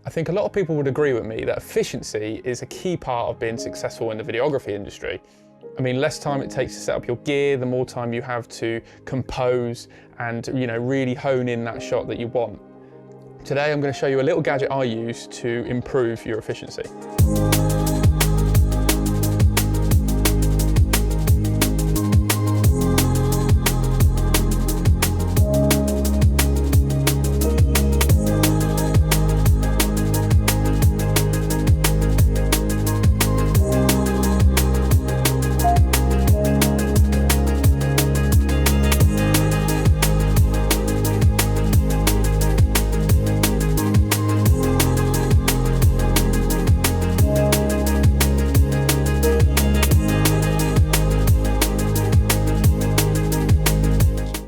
I think a lot of people would agree with me that efficiency is a key part of being successful in the videography industry. I mean, less time it takes to set up your gear, the more time you have to compose and, really hone in that shot that you want. Today I'm going to show you a little gadget I use to improve your efficiency.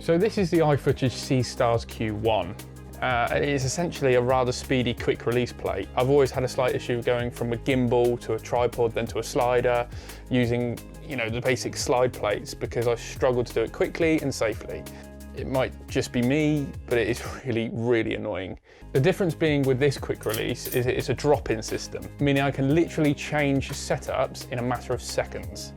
So this is the iFootage Seastars Q1. It is essentially a rather speedy quick release plate. I've always had a slight issue going from a gimbal to a tripod, then to a slider, using the basic slide plates because I struggle to do it quickly and safely. It might just be me, but it is really, really annoying. The difference being with this quick release is it's a drop-in system, meaning I can literally change setups in a matter of seconds.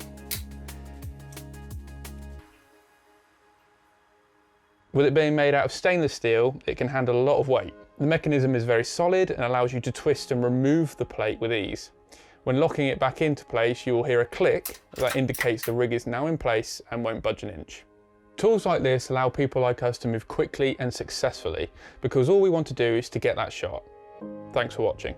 With it being made out of stainless steel, it can handle a lot of weight. The mechanism is very solid and allows you to twist and remove the plate with ease. When locking it back into place, you will hear a click that indicates the rig is now in place and won't budge an inch. Tools like this allow people like us to move quickly and successfully because all we want to do is to get that shot. Thanks for watching.